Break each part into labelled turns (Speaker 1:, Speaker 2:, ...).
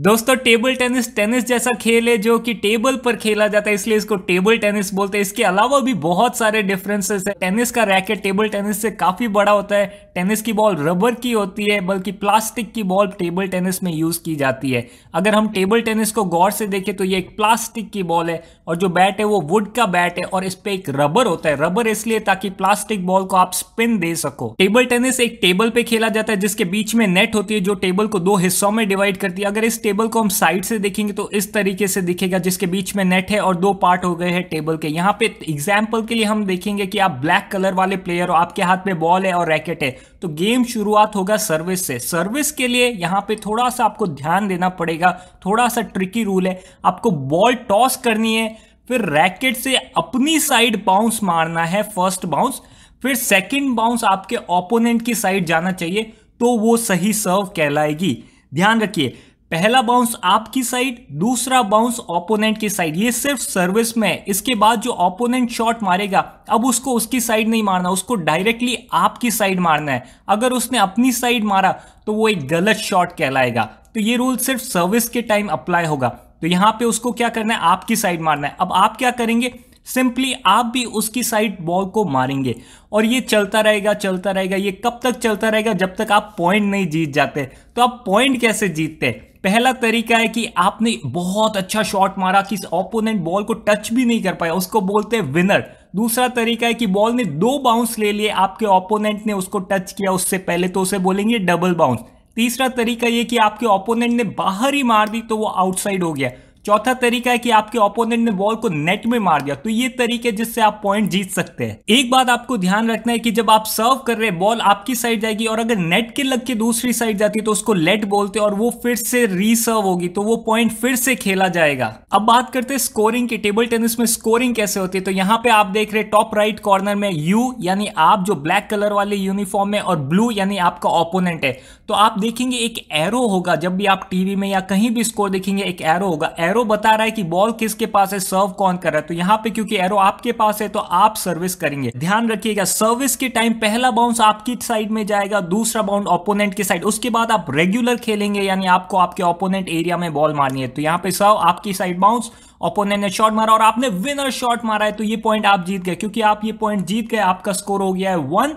Speaker 1: दोस्तों table tennis tennis जैसा खेल है जो कि टेबल पर खेला जाता है, इसलिए इसको टेबल टेनिस बोलते हैं। इसके अलावा भी बहुत सारे डिफरेंसेस है। टेनिस का रैकेट टेबल टेनिस से काफी बड़ा होता है। टेनिस की बॉल रबर की होती है, बल्कि प्लास्टिक की बॉल टेबल टेनिस में यूज की जाती है। अगर हम टेबल टेनिस को गौर से देखें तो ये एक प्लास्टिक की बॉल है और जो बैट है वो वुड का बैट है और इस पे एक रबर होता है। रबर इसलिए ताकि प्लास्टिक बॉल को आप स्पिन दे सको। टेबल टेनिस एक टेबल पे खेला जाता है जिसके बीच में नेट होती है जो टेबल को दो हिस्सों में डिवाइड करती है। अगर इस टेबल को हम साइड से देखेंगे तो इस तरीके से दिखेगा, जिसके बीच में नेट है और दो पार्ट हो गए हैं टेबल के। यहाँ पे एग्जाम्पल के लिए हम देखेंगे कि आप ब्लैक कलर वाले प्लेयर हो, आपके हाथ में बॉल है और रैकेट है, तो गेम शुरुआत होगा सर्विस से। सर्विस के लिए यहाँ पे थोड़ा सा आपको ध्यान देना पड़ेगा, थोड़ा सा ट्रिकी रूल है। आपको बॉल टॉस करनी है, फिर रैकेट से अपनी साइड बाउंस मारना है, फर्स्ट बाउंस, फिर सेकंड बाउंस आपके ओपोनेंट की साइड जाना चाहिए, तो वो सही सर्व कहलाएगी। ध्यान रखिए, पहला बाउंस आपकी साइड, दूसरा बाउंस ओपोनेंट की साइड, ये सिर्फ सर्विस में है। इसके बाद जो ओपोनेंट शॉट मारेगा, अब उसको उसकी साइड नहीं मारना, उसको डायरेक्टली आपकी साइड मारना है। अगर उसने अपनी साइड मारा तो वो एक गलत शॉट कहलाएगा। तो ये रूल सिर्फ सर्विस के टाइम अप्लाई होगा। तो यहां पे उसको क्या करना है, आपकी साइड मारना है। अब आप क्या करेंगे, सिंपली आप भी उसकी साइड बॉल को मारेंगे और ये चलता रहेगा चलता रहेगा। ये कब तक चलता रहेगा, जब तक आप पॉइंट नहीं जीत जाते। तो आप पॉइंट कैसे जीतते हैं? पहला तरीका है कि आपने बहुत अच्छा शॉट मारा कि ओपोनेंट बॉल को टच भी नहीं कर पाया, उसको बोलते हैं विनर। दूसरा तरीका है कि बॉल ने दो बाउंस ले लिए, आपके ओपोनेंट ने उसको टच किया उससे पहले, तो उसे बोलेंगे डबल बाउंस। तीसरा तरीका यह कि आपके ओपोनेंट ने बाहर ही मार दी तो वो आउटसाइड हो गया। चौथा तरीका है कि आपके ओपोनेंट ने बॉल को नेट में मार दिया। तो ये तरीके जिससे आप पॉइंट जीत सकते हैं। एक बात आपको ध्यान रखना है कि जब आप सर्व कर रहे हैं, बॉल आपकी साइड जाएगी और अगर नेट के लग के दूसरी साइड जाती है तो उसको लेट बोलते हैं और वो फिर से रीसर्व होगी, तो वो पॉइंट फिर से खेला जाएगा। अब बात करते हैं स्कोरिंग की। टेबल टेनिस में स्कोरिंग कैसे होती है, तो यहाँ पे आप देख रहे हैं टॉप राइट कॉर्नर में यू यानी आप जो ब्लैक कलर वाले यूनिफॉर्म में, और ब्लू यानी आपका ओपोनेंट है। तो आप देखेंगे एक एरो होगा, जब भी आप टीवी में या कहीं भी स्कोर देखेंगे एक एरो होगा। एरो बता रहा है कि बॉल किसके पास है, सर्व कौन कर रहा है। तो यहां पे क्योंकि एरो आपके पास है तो आप सर्विस करेंगे। ध्यान रखिएगा, सर्विस के टाइम पहला बाउंस आपकी साइड में जाएगा, दूसरा बाउंस ओपोनेंट की साइड। उसके बाद आप रेगुलर खेलेंगे, यानी आपको आपके ओपोनेंट एरिया में बॉल मारनी है। तो यहां पे सर्व आपकी साइड बाउंस, ओपोनेंट ने शॉट मारा और आपने विनर शॉट मारा है, तो ये पॉइंट आप जीत गए। क्योंकि आप ये पॉइंट जीत गए, आपका स्कोर हो गया है 1।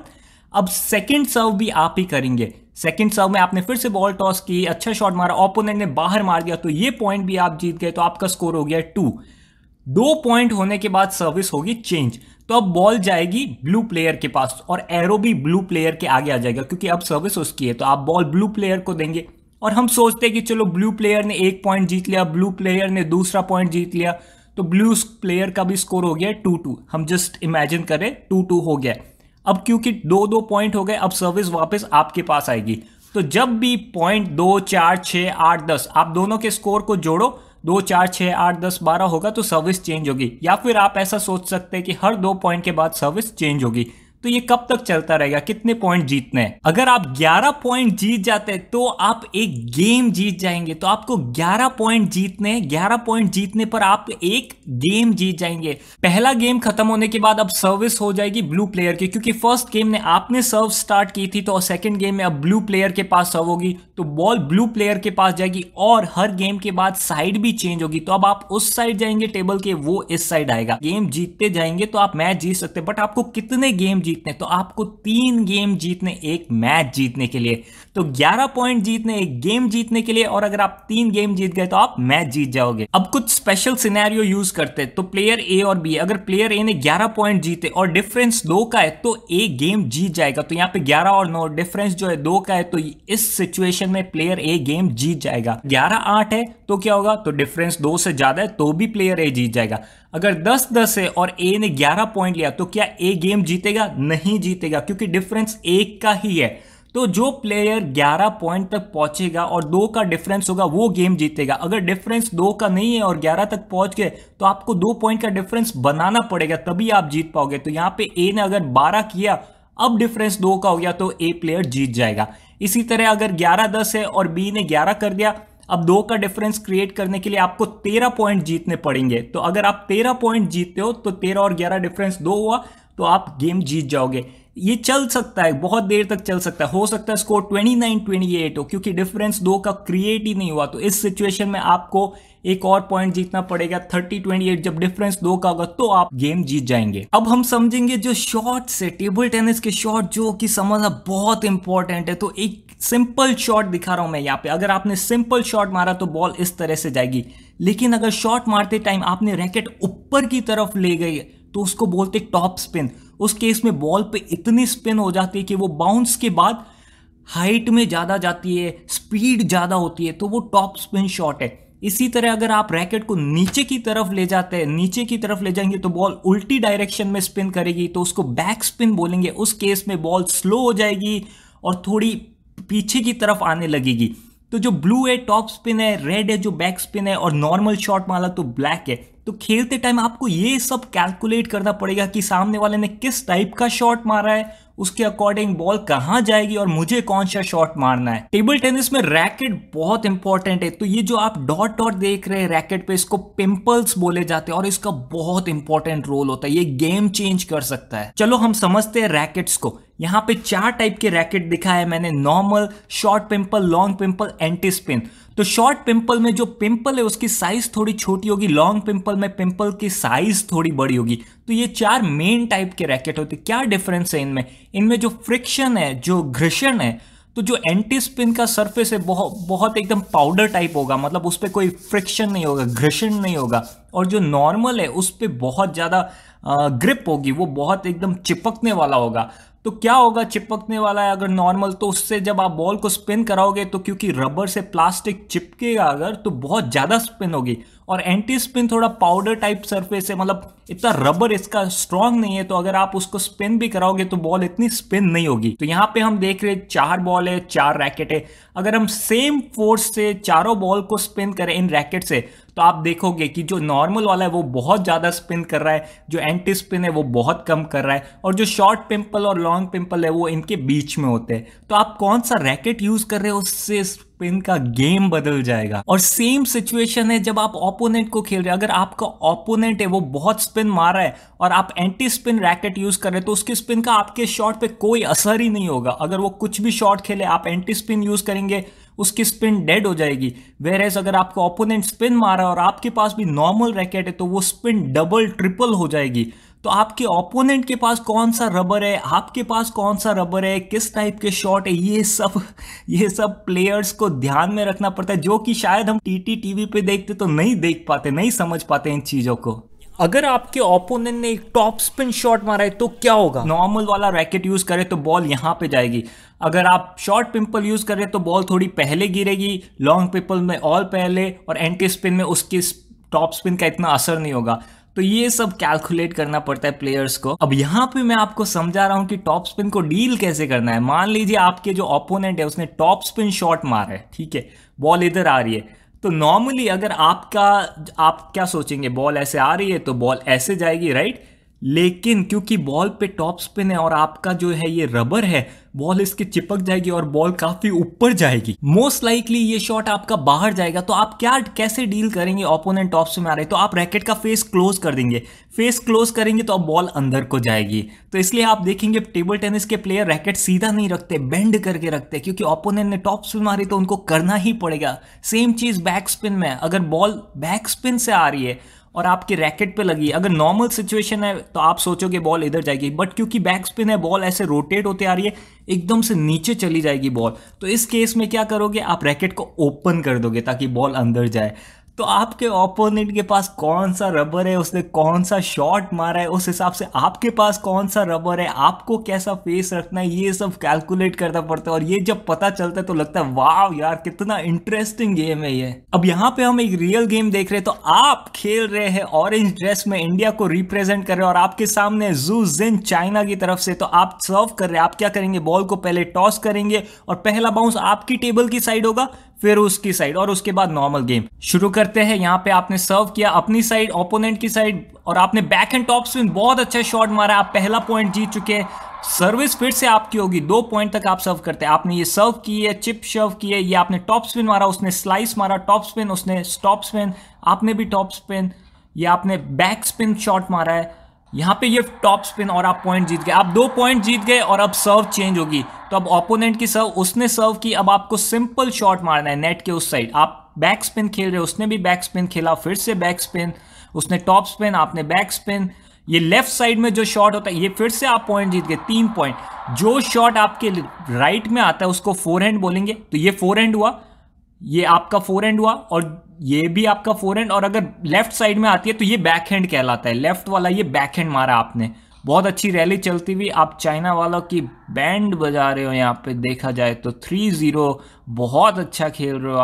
Speaker 1: अब सेकंड सर्व भी आप ही करेंगे। सेकंड सर्व में आपने फिर से बॉल टॉस की, अच्छा शॉट मारा, ओपोनेंट ने बाहर मार दिया, तो ये पॉइंट भी आप जीत गए। तो आपका स्कोर हो गया 2। 2 पॉइंट होने के बाद सर्विस होगी चेंज। तो अब बॉल जाएगी ब्लू प्लेयर के पास और एरो भी ब्लू प्लेयर के आगे आ जाएगा, क्योंकि अब सर्विस उसकी है। तो आप बॉल ब्लू प्लेयर को देंगे और हम सोचते हैं कि चलो ब्लू प्लेयर ने 1 पॉइंट जीत लिया, ब्लू प्लेयर ने दूसरा पॉइंट जीत लिया, तो ब्लू प्लेयर का भी स्कोर हो गया 2-2। हम जस्ट इमेजिन करें 2-2 हो गया। अब क्योंकि 2-2 पॉइंट हो गए, अब सर्विस वापस आपके पास आएगी। तो जब भी पॉइंट 2, 4, 6, 8, 10 आप दोनों के स्कोर को जोड़ो, 2, 4, 6, 8, 10, 12 होगा, तो सर्विस चेंज होगी। या फिर आप ऐसा सोच सकते हैं कि हर 2 पॉइंट के बाद सर्विस चेंज होगी। तो ये कब तक चलता रहेगा, कितने पॉइंट जीतने हैं? अगर आप 11 पॉइंट जीत जाते हैं तो आप एक गेम जीत जाएंगे। तो आपको 11 पॉइंट जीतने हैं। 11 पॉइंट जीतने पर आप एक गेम जीत जाएंगे। पहला गेम खत्म होने के बाद अब सर्विस हो जाएगी ब्लू प्लेयर की, क्योंकि फर्स्ट गेम में आपने सर्व स्टार्ट की थी, तो सेकंड गेम में अब ब्लू प्लेयर के पास सर्व होगी, तो बॉल ब्लू प्लेयर के पास जाएगी और हर गेम के बाद साइड भी चेंज होगी। तो अब आप उस साइड जाएंगे टेबल के, वो इस साइड आएगा। गेम जीतते जाएंगे तो आप मैच जीत सकते हैं, बट आपको कितने गेम जीतने? तो आपको 3 गेम जीतने एक मैच जीतने के लिए। तो 11 पॉइंट जीतने एक गेम जीतने के लिए, और अगर आप 3 गेम जीत गए तो आप मैच जीत जाओगे। अब कुछ स्पेशल सिनेरियो यूज करते हैं। तो प्लेयर ए और बी, अगर प्लेयर ए ने 11 पॉइंट जीते और डिफरेंस 2 का है तो एक गेम जीत जाएगा। तो यहां पे 11 और 9 डिफरेंस जो है 2 का है, तो इस सिचुएशन में प्लेयर ए गेम जीत जाएगा। 11-8 है तो क्या होगा, तो डिफरेंस 2 से ज्यादा है तो भी प्लेयर ए जीत जाएगा। अगर 10-10 है और ए ने 11 पॉइंट लिया तो क्या ए गेम जीतेगा? नहीं जीतेगा, क्योंकि डिफरेंस 1 का ही है। तो जो प्लेयर 11 पॉइंट तक पहुंचेगा और 2 का डिफरेंस होगा वो गेम जीतेगा। अगर डिफरेंस 2 का नहीं है और 11 तक पहुंच गए तो आपको 2 पॉइंट का डिफरेंस बनाना पड़ेगा, तभी आप जीत पाओगे। तो यहां पे ए ने अगर 12 किया, अब डिफरेंस 2 का हो गया, तो ए प्लेयर जीत जाएगा। इसी तरह अगर 11-10 है और बी ने 11 कर दिया, अब 2 का डिफरेंस क्रिएट करने के लिए आपको 13 पॉइंट जीतने पड़ेंगे। तो अगर आप 13 पॉइंट जीतते हो तो 13 और 11 डिफरेंस 2 हुआ, तो आप गेम जीत जाओगे। ये चल सकता है, बहुत देर तक चल सकता है, हो सकता है स्कोर 29-28 हो, क्योंकि डिफरेंस 2 का क्रिएट ही नहीं हुआ। तो इस सिचुएशन में आपको एक और पॉइंट जीतना पड़ेगा 30-28, जब डिफरेंस 2 का होगा तो आप गेम जीत जाएंगे। अब हम समझेंगे जो शॉट्स है, टेबल टेनिस के शॉट जो कि समझना बहुत इंपॉर्टेंट है। तो एक सिंपल शॉट दिखा रहा हूं मैं यहाँ पे। अगर आपने सिंपल शॉट मारा तो बॉल इस तरह से जाएगी, लेकिन अगर शॉट मारते टाइम आपने रैकेट ऊपर की तरफ ले गई तो उसको बोलते टॉप स्पिन। उस केस में बॉल पे इतनी स्पिन हो जाती है कि वो बाउंस के बाद हाइट में ज्यादा जाती है, स्पीड ज्यादा होती है, तो वो टॉप स्पिन शॉट है। इसी तरह अगर आप रैकेट को नीचे की तरफ ले जाते हैं, नीचे की तरफ ले जाएंगे तो बॉल उल्टी डायरेक्शन में स्पिन करेगी, तो उसको बैक स्पिन बोलेंगे। उस केस में बॉल स्लो हो जाएगी और थोड़ी पीछे की तरफ आने लगेगी। तो जो ब्लू है टॉप स्पिन है, रेड है जो बैक स्पिन है, और नॉर्मल शॉट मारा तो ब्लैक है। तो खेलते टाइम आपको ये सब कैलकुलेट करना पड़ेगा कि सामने वाले ने किस टाइप का शॉट मारा है, उसके अकॉर्डिंग बॉल कहां जाएगी और मुझे कौन सा शॉट मारना है। टेबल टेनिस में रैकेट बहुत इंपॉर्टेंट है। तो ये जो आप डॉट डॉट देख रहे हैं रैकेट पे, इसको पिंपल्स बोले जाते हैं और इसका बहुत इंपॉर्टेंट रोल होता है, ये गेम चेंज कर सकता है। चलो हम समझते हैं रैकेट्स को। यहाँ पे 4 टाइप के रैकेट दिखाए है मैंने, normal, short pimple, long pimple, anti spin. तो शॉर्ट पिंपल में जो पिंपल है उसकी साइज थोड़ी छोटी होगी, लॉन्ग पिंपल में पिंपल की साइज थोड़ी बड़ी होगी। तो ये 4 मेन टाइप के रैकेट होते हैं। क्या डिफरेंस है इनमें? इनमें जो फ्रिक्शन है, जो घर्षण है, तो जो एंटी स्पिन का सरफेस है बहुत एकदम पाउडर टाइप होगा, मतलब उस पर कोई फ्रिक्शन नहीं होगा, घर्षण नहीं होगा। और जो नॉर्मल है उस पर बहुत ज़्यादा ग्रिप होगी, वो बहुत एकदम चिपकने वाला होगा। तो क्या होगा, चिपकने वाला है अगर नॉर्मल, तो उससे जब आप बॉल को स्पिन कराओगे तो क्योंकि रबर से प्लास्टिक चिपकेगा अगर, तो बहुत ज़्यादा स्पिन होगी। और एंटी स्पिन थोड़ा पाउडर टाइप सरफेस है, मतलब इतना रबर इसका स्ट्रांग नहीं है, तो अगर आप उसको स्पिन भी कराओगे तो बॉल इतनी स्पिन नहीं होगी। तो यहाँ पे हम देख रहे हैं 4 बॉल है, 4 रैकेट है। अगर हम सेम फोर्स से चारों बॉल को स्पिन करें इन रैकेट से, तो आप देखोगे कि जो नॉर्मल वाला है वो बहुत ज्यादा स्पिन कर रहा है, जो एंटी स्पिन है वो बहुत कम कर रहा है, और जो शॉर्ट पिंपल और लॉन्ग पिंपल है वो इनके बीच में होते हैं। तो आप कौन सा रैकेट यूज कर रहे हो उससे स्पिन का गेम बदल जाएगा। और सेम सिचुएशन है जब आप ओपोनेंट को खेल रहे हैं। अगर आपका ओपोनेंट है वो बहुत स्पिन मार रहा है और आप एंटी स्पिन रैकेट यूज कर रहे हैं, तो उसके स्पिन का आपके शॉट पे कोई असर ही नहीं होगा। अगर वो कुछ भी शॉट खेले, आप एंटी स्पिन यूज करेंगे, उसकी स्पिन डेड हो जाएगी। वेयरएज अगर आपका ओपोनेंट स्पिन मारा और आपके पास भी नॉर्मल रैकेट है, तो वो स्पिन डबल ट्रिपल हो जाएगी। तो आपके ओपोनेंट के पास कौन सा रबर है, आपके पास कौन सा रबर है, किस टाइप के शॉट है, ये सब प्लेयर्स को ध्यान में रखना पड़ता है, जो कि शायद हम टीटी टीवी पे देखते तो नहीं देख पाते, नहीं समझ पाते इन चीजों को। अगर आपके ओपोनेंट ने एक टॉप स्पिन शॉट मारा है तो क्या होगा? नॉर्मल वाला रैकेट यूज करें तो बॉल यहां पे जाएगी। अगर आप शॉर्ट पिंपल यूज करें तो बॉल थोड़ी पहले गिरेगी, लॉन्ग पिंपल में और पहले, और एंटी स्पिन में उसकी टॉप स्पिन का इतना असर नहीं होगा। तो ये सब कैलकुलेट करना पड़ता है प्लेयर्स को। अब यहाँ पे मैं आपको समझा रहा हूँ कि टॉप स्पिन को डील कैसे करना है। मान लीजिए आपके जो ओपोनेंट है उसने टॉप स्पिन शॉट मारा है, ठीक है, बॉल इधर आ रही है। तो नॉर्मली अगर आप क्या सोचेंगे, बॉल ऐसे आ रही है तो बॉल ऐसे जाएगी, राइट। लेकिन क्योंकि बॉल पे टॉप स्पिन है और आपका जो है ये रबर है, बॉल इसके चिपक जाएगी और बॉल काफी ऊपर जाएगी। मोस्ट लाइकली ये शॉट आपका बाहर जाएगा। तो आप कैसे डील करेंगे? ओपोनेंट टॉप स्पिन में आ रहे तो आप रैकेट का फेस क्लोज कर देंगे। फेस क्लोज करेंगे तो अब बॉल अंदर को जाएगी। तो इसलिए आप देखेंगे टेबल टेनिस के प्लेयर रैकेट सीधा नहीं रखते, बेंड करके रखते, क्योंकि ओपोनेंट ने टॉप स्पिन मारी तो उनको करना ही पड़ेगा। सेम चीज बैक स्पिन में, अगर बॉल बैक स्पिन से आ रही है और आपके रैकेट पे लगी, अगर नॉर्मल सिचुएशन है तो आप सोचोगे बॉल इधर जाएगी, बट क्योंकि बैक स्पिन है, बॉल ऐसे रोटेट होते आ रही है, एकदम से नीचे चली जाएगी बॉल। तो इस केस में क्या करोगे, आप रैकेट को ओपन कर दोगे ताकि बॉल अंदर जाए। तो आपके ओपोनेंट के पास कौन सा रबर है, उसने कौन सा शॉट मारा है, उस हिसाब से आपके पास कौन सा रबर है, आपको कैसा फेस रखना है, ये सब कैलकुलेट करना पड़ता है। और ये जब पता चलता है तो लगता है वाह यार कितना इंटरेस्टिंग गेम है ये। अब यहाँ पे हम एक रियल गेम देख रहे हैं। तो आप खेल रहे हैं ऑरेंज ड्रेस में, इंडिया को रिप्रेजेंट कर रहे हैं, और आपके सामने जू जिन चाइना की तरफ से। तो आप सर्व कर रहे हैं। आप क्या करेंगे, बॉल को पहले टॉस करेंगे और पहला बाउंस आपकी टेबल की साइड होगा, फिर उसकी साइड, और उसके बाद नॉर्मल गेम शुरू करते हैं। यहाँ पे आपने सर्व किया अपनी साइड, ओपोनेंट की साइड, और आपने बैक एंड टॉप स्पिन बहुत अच्छा शॉट मारा। आप पहला पॉइंट जीत चुके हैं। सर्विस फिर से आपकी होगी, 2 पॉइंट तक आप सर्व करते हैं। आपने ये सर्व की है, चिप सर्व की है, ये आपने टॉप स्पिन मारा, उसने स्लाइस मारा, टॉप स्पिन, उसने स्टॉप स्पिन, आपने भी टॉप स्पिन, ये आपने बैक स्पिन शॉट मारा है, यहाँ पे ये टॉप स्पिन और आप पॉइंट जीत गए, आप 2 पॉइंट जीत गए और अब सर्व चेंज होगी। तो अब ओपोनेंट की सर्व, उसने सर्व की, अब आपको सिंपल शॉट मारना है नेट के उस साइड। आप बैक स्पिन खेल रहे हो, उसने भी बैक स्पिन खेला, फिर से बैक स्पिन, उसने टॉप स्पिन, आपने बैक स्पिन। ये लेफ्ट साइड में जो शॉट होता है ये फिर से आप पॉइंट जीत गए, 3 पॉइंट। जो शॉट आपके राइट में आता है उसको फोरहैंड बोलेंगे, तो ये फोरहैंड हुआ, ये आपका फोरहैंड हुआ और ये भी आपका फोरहैंड। और अगर लेफ्ट साइड में आती है तो ये बैकहैंड कहलाता है, लेफ्ट वाला ये बैकहैंड मारा आपने। बहुत अच्छी रैली चलती हुई, आप चाइना वालों की बैंड बजा रहे हो यहाँ पे देखा जाए तो। 3-0, बहुत अच्छा खेल रहे हो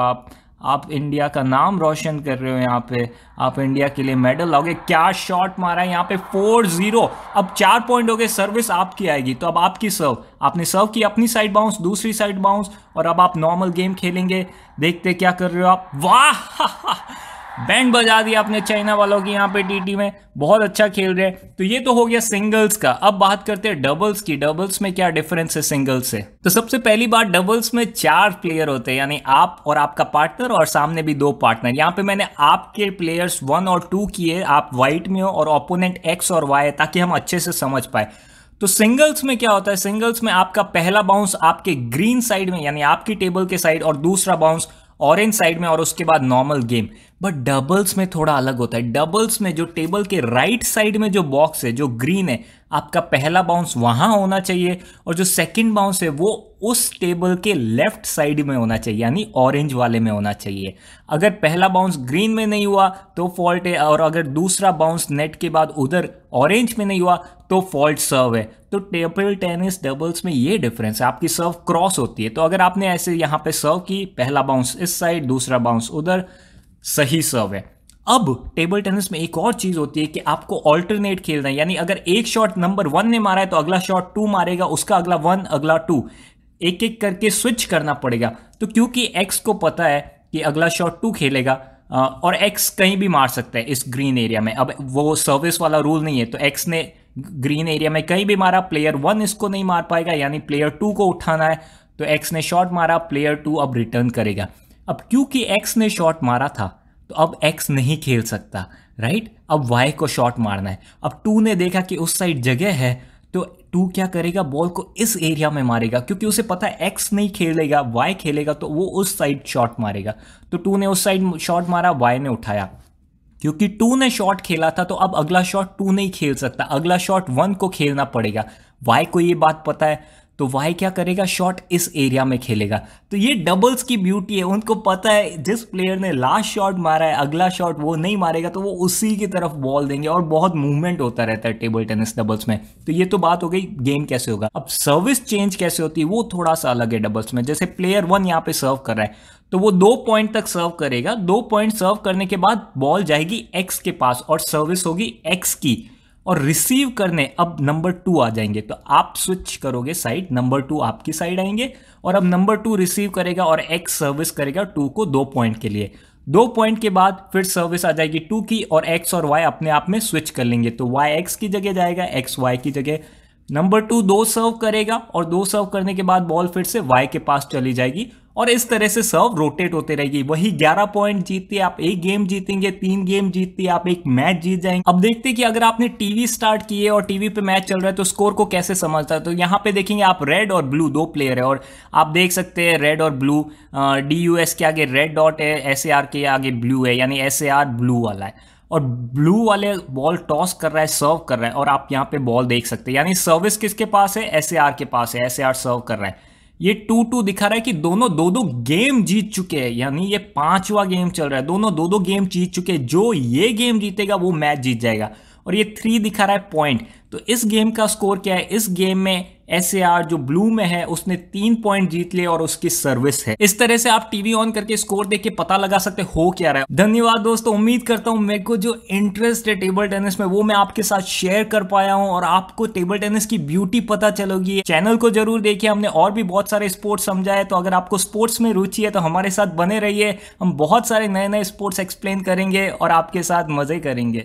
Speaker 1: आप इंडिया का नाम रोशन कर रहे हो यहाँ पे, आप इंडिया के लिए मेडल लाओगे। क्या शॉट मारा है यहाँ पे, 4-0। अब 4 पॉइंट हो गए, सर्विस आपकी आएगी। तो अब आपकी सर्व, आपने सर्व की, अपनी साइड बाउंस, दूसरी साइड बाउंस, और अब आप नॉर्मल गेम खेलेंगे। देखते क्या कर रहे हो आप, वाह बैंड बजा दिया आपने चाइना वालों की यहाँ पे टीटी में, बहुत अच्छा खेल रहे हैं। तो ये तो हो गया सिंगल्स का। अब बात करते हैं डबल्स की। डबल्स में क्या डिफरेंस है सिंगल्स से? तो सबसे पहली बात, डबल्स में 4 प्लेयर होते हैं, यानी आप और आपका पार्टनर और सामने भी 2 पार्टनर। यहाँ पे मैंने आपके प्लेयर्स 1 और 2 किए, आप व्हाइट में हो और ओपोनेंट एक्स और वाई, ताकि हम अच्छे से समझ पाए। तो सिंगल्स में क्या होता है, सिंगल्स में आपका पहला बाउंस आपके ग्रीन साइड में यानी आपकी टेबल के साइड, और दूसरा बाउंस ऑरेंज साइड में, और उसके बाद नॉर्मल गेम। बट डबल्स में थोड़ा अलग होता है। डबल्स में जो टेबल के राइट साइड में जो बॉक्स है, जो ग्रीन है, आपका पहला बाउंस वहां होना चाहिए, और जो सेकंड बाउंस है वो उस टेबल के लेफ्ट साइड में होना चाहिए, यानी ऑरेंज वाले में होना चाहिए। अगर पहला बाउंस ग्रीन में नहीं हुआ तो फॉल्ट है, और अगर दूसरा बाउंस नेट के बाद उधर ऑरेंज में नहीं हुआ तो फॉल्ट सर्व है। तो टेबल टेनिस डबल्स में ये डिफरेंस है, आपकी सर्व क्रॉस होती है। तो अगर आपने ऐसे यहां पे सर्व की, पहला बाउंस इस साइड, दूसरा बाउंस उधर, सही सर्व है। अब टेबल टेनिस में एक और चीज होती है कि आपको ऑल्टरनेट खेलना है, यानी अगर एक शॉट नंबर 1 ने मारा है तो अगला शॉट 2 मारेगा, उसका अगला 1, अगला 2, एक एक करके स्विच करना पड़ेगा। तो क्योंकि एक्स को पता है कि अगला शॉट 2 खेलेगा, और एक्स कहीं भी मार सकता है इस ग्रीन एरिया में, अब वो सर्विस वाला रूल नहीं है, तो एक्स ने ग्रीन एरिया में कहीं भी मारा, प्लेयर 1 इसको नहीं मार पाएगा, यानी प्लेयर 2 को उठाना है। तो एक्स ने शॉट मारा, प्लेयर 2 अब रिटर्न करेगा। अब क्योंकि एक्स ने शॉट मारा था तो अब एक्स नहीं खेल सकता, राइट? अब वाई को शॉट मारना है। अब 2 ने देखा कि उस साइड जगह है, तो 2 क्या करेगा, बॉल को इस एरिया में मारेगा, क्योंकि उसे पता है एक्स नहीं खेलेगा, वाई खेलेगा, तो वो उस साइड शॉट मारेगा। तो 2 ने उस साइड शॉट मारा, वाई ने उठाया। क्योंकि 2 ने शॉट खेला था तो अब अगला शॉट 2 नहीं खेल सकता, अगला शॉट 1 को खेलना पड़ेगा। वाई को ये बात पता है, तो वाई क्या करेगा, शॉट इस एरिया में खेलेगा। तो ये डबल्स की ब्यूटी है, उनको पता है जिस प्लेयर ने लास्ट शॉट मारा है अगला शॉट वो नहीं मारेगा, तो वो उसी की तरफ बॉल देंगे, और बहुत मूवमेंट होता रहता है टेबल टेनिस डबल्स में। तो ये तो बात हो गई गेम कैसे होगा। अब सर्विस चेंज कैसे होती है वो थोड़ा सा अलग है डबल्स में। जैसे प्लेयर 1 यहाँ पे सर्व कर रहा है, तो वो 2 पॉइंट तक सर्व करेगा। 2 पॉइंट सर्व करने के बाद बॉल जाएगी एक्स के पास और सर्विस होगी एक्स की, और रिसीव करने अब नंबर 2 आ जाएंगे। तो आप स्विच करोगे साइड, नंबर 2 आपकी साइड आएंगे, और अब नंबर 2 रिसीव करेगा और एक्स सर्विस करेगा 2 को 2 पॉइंट के लिए। 2 पॉइंट के बाद फिर सर्विस आ जाएगी 2 की, और एक्स और वाई अपने आप में स्विच कर लेंगे। तो वाई एक्स की जगह जाएगा, एक्स वाई की जगह। नंबर 2 2 सर्व करेगा, और 2 सर्व करने के बाद बॉल फिर से वाई के पास चली जाएगी, और इस तरह से सर्व रोटेट होते रहेगी। वही 11 पॉइंट जीतते आप 1 गेम जीतेंगे, 3 गेम जीतते आप 1 मैच जीत जाएंगे। अब देखते हैं कि अगर आपने टीवी स्टार्ट किए और टीवी पे मैच चल रहा है तो स्कोर को कैसे समझता है। तो यहाँ पे देखेंगे आप, रेड और ब्लू 2 प्लेयर है, और आप देख सकते हैं रेड और ब्लू, DUS के आगे रेड डॉट है, SAR के आगे ब्लू है, यानी SAR ब्लू वाला है, और ब्लू वाले बॉल टॉस कर रहा है, सर्व कर रहा है, और आप यहाँ पे बॉल देख सकते हैं, यानी सर्विस किसके पास है, SAR के पास है, SAR सर्व कर रहा है। ये 2-2 दिखा रहा है कि दोनों 2-2 गेम जीत चुके हैं, यानी ये 5वां गेम चल रहा है, दोनों 2-2 गेम जीत चुके हैं। जो ये गेम जीतेगा वो मैच जीत जाएगा। और ये 3 दिखा रहा है पॉइंट। तो इस गेम का स्कोर क्या है, इस गेम में SAR जो ब्लू में है उसने 3 पॉइंट जीत लिए और उसकी सर्विस है। इस तरह से आप टीवी ऑन करके स्कोर देख के पता लगा सकते हो क्या रहा है। धन्यवाद दोस्तों, उम्मीद करता हूं मेरे को जो इंटरेस्ट है टेबल टेनिस में वो मैं आपके साथ शेयर कर पाया हूं, और आपको टेबल टेनिस की ब्यूटी पता चलेगी। चैनल को जरूर देखिए, हमने और भी बहुत सारे स्पोर्ट्स समझाए। तो अगर आपको स्पोर्ट्स में रुचि है तो हमारे साथ बने रहिए, हम बहुत सारे नए नए स्पोर्ट्स एक्सप्लेन करेंगे और आपके साथ मजे करेंगे।